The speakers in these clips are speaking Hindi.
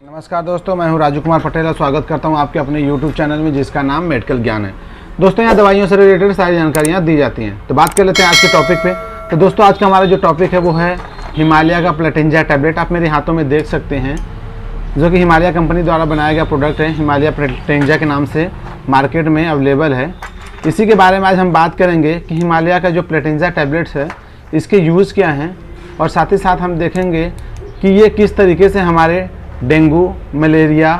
नमस्कार दोस्तों, मैं हूं राजू कुमार पटेल और स्वागत करता हूं आपके अपने YouTube चैनल में जिसका नाम मेडिकल ज्ञान है। दोस्तों यहाँ दवाइयों से रिलेटेड सारी जानकारियाँ दी जाती हैं। तो बात कर लेते हैं आज के टॉपिक पे। तो दोस्तों आज का हमारा जो टॉपिक है वो है हिमालय का प्लेटेंजा टैबलेट। आप मेरे हाथों में देख सकते हैं, जो कि हिमालय कंपनी द्वारा बनाया गया प्रोडक्ट है। हिमालय प्लेटेंजा के नाम से मार्केट में अवेलेबल है। इसी के बारे में आज हम बात करेंगे कि हिमालय का जो प्लेटेंजा टैबलेट्स है इसके यूज़ क्या हैं, और साथ ही साथ हम देखेंगे कि ये किस तरीके से हमारे डेंगू, मलेरिया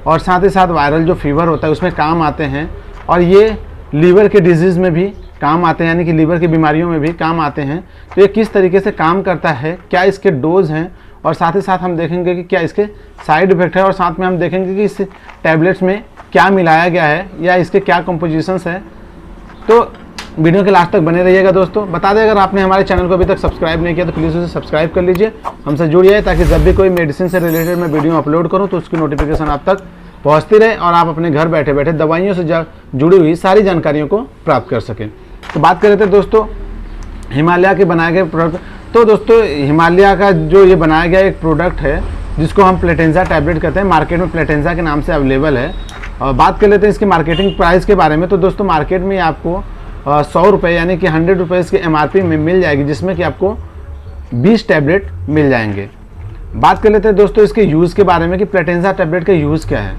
और साथ ही साथ वायरल जो फीवर होता है उसमें काम आते हैं, और ये लीवर के डिजीज़ में भी काम आते हैं, यानी कि लीवर की बीमारियों में भी काम आते हैं। तो ये किस तरीके से काम करता है, क्या इसके डोज हैं, और साथ ही साथ हम देखेंगे कि क्या इसके साइड इफ़ेक्ट है, और साथ में हम देखेंगे कि इस टैबलेट्स में क्या मिलाया गया है या इसके क्या कंपोजिशंस हैं। तो वीडियो के लास्ट तक बने रहिएगा दोस्तों। बता दें, अगर आपने हमारे चैनल को अभी तक सब्सक्राइब नहीं किया तो प्लीज़ उसे सब्सक्राइब कर लीजिए, हमसे जुड़िए, ताकि जब भी कोई मेडिसिन से रिलेटेड मैं वीडियो अपलोड करूं तो उसकी नोटिफिकेशन आप तक पहुंचती रहे और आप अपने घर बैठे बैठे दवाइयों से जुड़ी हुई सारी जानकारियों को प्राप्त कर सकें। तो बात कर रहे थे दोस्तों हिमालय के बनाए गए प्रोडक्ट। तो दोस्तों हिमालय का जो ये बनाया गया एक प्रोडक्ट है जिसको हम प्लेटेंजा टैबलेट कहते हैं, मार्केट में प्लेटेंजा के नाम से अवेलेबल है। और बात कर लेते हैं इसकी मार्केटिंग प्राइस के बारे में। तो दोस्तों मार्केट में आपको 100 रुपये यानी कि 100 रुपीज़ के MRP में मिल जाएगी, जिसमें कि आपको 20 टैबलेट मिल जाएंगे। बात कर लेते हैं दोस्तों इसके यूज़ के बारे में कि प्लेटेंजा टैबलेट का यूज़ क्या है।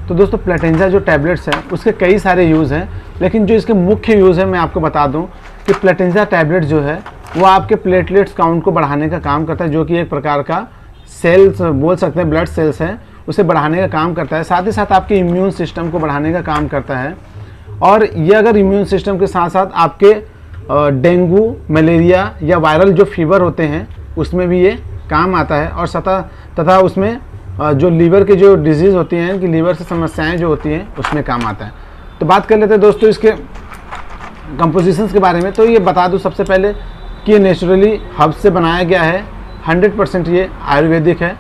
तो दोस्तों प्लेटेंजा जो टैबलेट्स हैं उसके कई सारे यूज़ हैं, लेकिन जो इसके मुख्य यूज़ है मैं आपको बता दूं कि प्लेटेंजा टैबलेट जो है वो आपके प्लेटलेट्स काउंट को बढ़ाने का काम करता है, जो कि एक प्रकार का सेल्स बोल सकते हैं, ब्लड सेल्स हैं, उसे बढ़ाने का काम करता है। साथ ही साथ आपके इम्यून सिस्टम को बढ़ाने का काम करता है। और ये अगर इम्यून सिस्टम के साथ साथ आपके डेंगू, मलेरिया या वायरल जो फीवर होते हैं उसमें भी ये काम आता है, और तथा उसमें जो लीवर की जो डिजीज़ होती हैं, कि लीवर से समस्याएं जो होती हैं उसमें काम आता है। तो बात कर लेते हैं दोस्तों इसके कंपोजिशंस के बारे में। तो ये बता दूं सबसे पहले कि ये नेचुरली हर्ब से बनाया गया है, 100% ये आयुर्वेदिक है।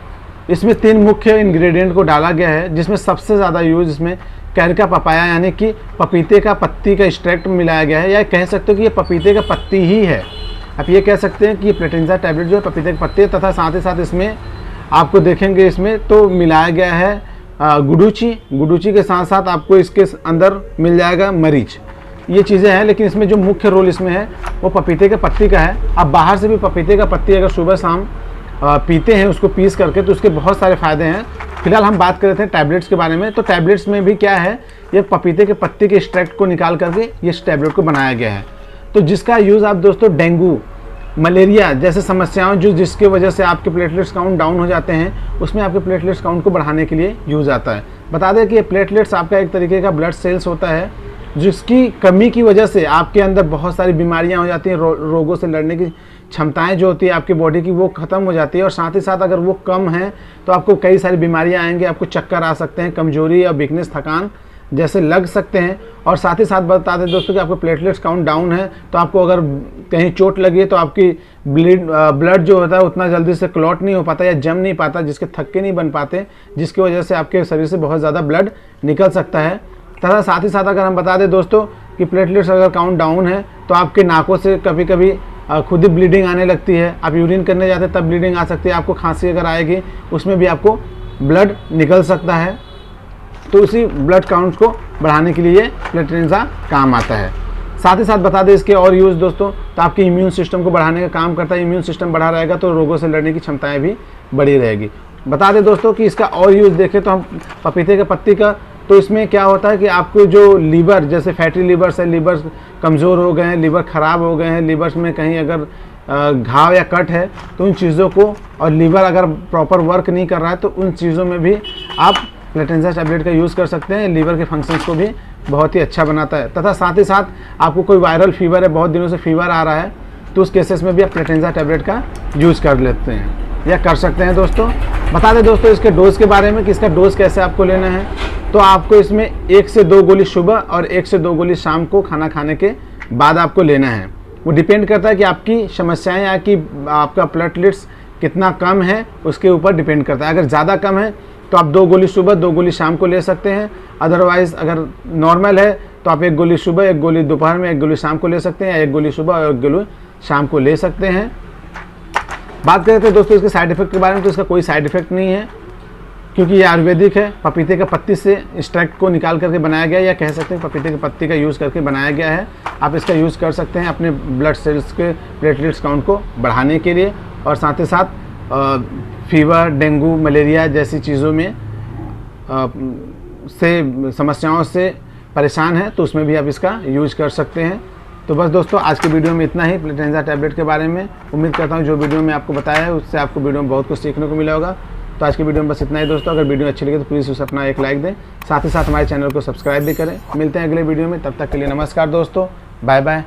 इसमें 3 मुख्य इंग्रेडिएंट को डाला गया है, जिसमें सबसे ज़्यादा यूज़ इसमें कैरिका पपाया यानी कि पपीते का पत्ती का एक्सट्रैक्ट मिलाया गया है, या कह सकते हो कि ये पपीते का पत्ती ही है। आप ये कह सकते हैं कि ये प्लेटेंजा टैबलेट जो है पपीते का पत्ती है। तथा साथ ही साथ इसमें आपको देखेंगे इसमें तो मिलाया गया है गुडूची के साथ साथ आपको इसके अंदर मिल जाएगा मरीच। ये चीज़ें हैं, लेकिन इसमें जो मुख्य रोल इसमें है वो पपीते के पत्ती का है। आप बाहर से भी पपीते का पत्ती अगर सुबह शाम पीते हैं उसको पीस करके, तो उसके बहुत सारे फ़ायदे हैं। फिलहाल हम बात कर रहे थे टैबलेट्स के बारे में। तो टैबलेट्स में भी क्या है, ये पपीते के पत्ते के एक्सट्रैक्ट को निकाल करके इस टैबलेट को बनाया गया है। तो जिसका यूज़ आप दोस्तों डेंगू, मलेरिया जैसे समस्याओं जिसकी वजह से आपके प्लेटलेट्स काउंट डाउन हो जाते हैं, उसमें आपके प्लेटलेट्स काउंट को बढ़ाने के लिए यूज़ आता है। बता दें कि ये प्लेटलेट्स आपका एक तरीके का ब्लड सेल्स होता है, जिसकी कमी की वजह से आपके अंदर बहुत सारी बीमारियां हो जाती हैं, रोगों से लड़ने की क्षमताएं जो होती है आपकी बॉडी की वो ख़त्म हो जाती है। और साथ ही साथ अगर वो कम है तो आपको कई सारी बीमारियां आएंगी, आपको चक्कर आ सकते हैं, कमजोरी या वीकनेस, थकान जैसे लग सकते हैं। और साथ ही साथ बता दें दोस्तों कि आपको प्लेटलेट्स काउंट डाउन है, तो आपको अगर कहीं चोट लगी तो आपकी ब्लड जो होता है उतना जल्दी से क्लॉट नहीं हो पाता या जम नहीं पाता, जिसके थक्के नहीं बन पाते, जिसकी वजह से आपके शरीर से बहुत ज़्यादा ब्लड निकल सकता है। तथा साथ ही साथ अगर हम बता दें दोस्तों कि प्लेटलेट्स अगर काउंट डाउन है तो आपके नाकों से कभी कभी खुद ही ब्लीडिंग आने लगती है। आप यूरिन करने जाते हैं तब ब्लीडिंग आ सकती है। आपको खांसी अगर आएगी उसमें भी आपको ब्लड निकल सकता है। तो उसी ब्लड काउंट्स को बढ़ाने के लिए ये प्लेटेंजा काम आता है। साथ ही साथ बता दें इसके और यूज़ दोस्तों, तो आपके इम्यून सिस्टम को बढ़ाने का काम करता है। इम्यून सिस्टम बढ़ा रहेगा तो रोगों से लड़ने की क्षमताएँ भी बढ़ी रहेगी। बता दें दोस्तों कि इसका और यूज़ देखें तो हम पपीते के पत्ती का, तो इसमें क्या होता है कि आपको जो लीवर जैसे फैटी लीवर्स है, लीवर कमज़ोर हो गए हैं, लीवर ख़राब हो गए हैं, लीवर्स में कहीं अगर घाव या कट है तो उन चीज़ों को, और लीवर अगर प्रॉपर वर्क नहीं कर रहा है तो उन चीज़ों में भी आप प्लेटेंजा टैबलेट का यूज़ कर सकते हैं। लीवर के फंक्शंस को भी बहुत ही अच्छा बनाता है। तथा साथ ही साथ आपको कोई वायरल फीवर है, बहुत दिनों से फीवर आ रहा है, तो उस केसेस में भी आप प्लेटेंजा टैबलेट का यूज़ कर लेते हैं या कर सकते हैं दोस्तों। बता दें दोस्तों इसके डोज के बारे में कि इसका डोज कैसे आपको लेना है। तो आपको इसमें 1 से 2 गोली सुबह और 1 से 2 गोली शाम को खाना खाने के बाद आपको लेना है। वो डिपेंड करता है कि आपकी समस्याएं या कि आपका प्लेटलेट्स कितना कम है उसके ऊपर डिपेंड करता है। अगर ज़्यादा कम है तो आप 2 गोली सुबह 2 गोली शाम को ले सकते हैं। अदरवाइज़ अगर नॉर्मल है तो आप 1 गोली सुबह, 1 गोली दोपहर में, 1 गोली शाम को ले सकते हैं, या 1 गोली सुबह और 1 गोली शाम को ले सकते हैं। बात करें तो दोस्तों इसके साइड इफेक्ट के बारे में, तो इसका कोई साइड इफेक्ट नहीं है। क्योंकि ये आयुर्वेदिक है, पपीते के पत्ती से एक्सट्रैक्ट को निकाल करके बनाया गया है, या कह सकते हैं पपीते के पत्ती का यूज़ करके बनाया गया है। आप इसका यूज़ कर सकते हैं अपने ब्लड सेल्स के प्लेटलेट्स काउंट को बढ़ाने के लिए, और साथ ही साथ फीवर, डेंगू, मलेरिया जैसी चीज़ों में से समस्याओं से परेशान है तो उसमें भी आप इसका यूज कर सकते हैं। तो बस दोस्तों, आज के वीडियो में इतना ही प्लेटेंजा टैबलेट के बारे में। उम्मीद करता हूँ जो वीडियो में आपको बताया है उससे आपको वीडियो में बहुत कुछ सीखने को मिला होगा। तो आज की वीडियो में बस इतना ही दोस्तों। अगर वीडियो अच्छी लगे तो प्लीज़ उसे अपना एक लाइक दें, साथ ही साथ हमारे चैनल को सब्सक्राइब भी करें। मिलते हैं अगले वीडियो में, तब तक के लिए नमस्कार दोस्तों, बाय बाय।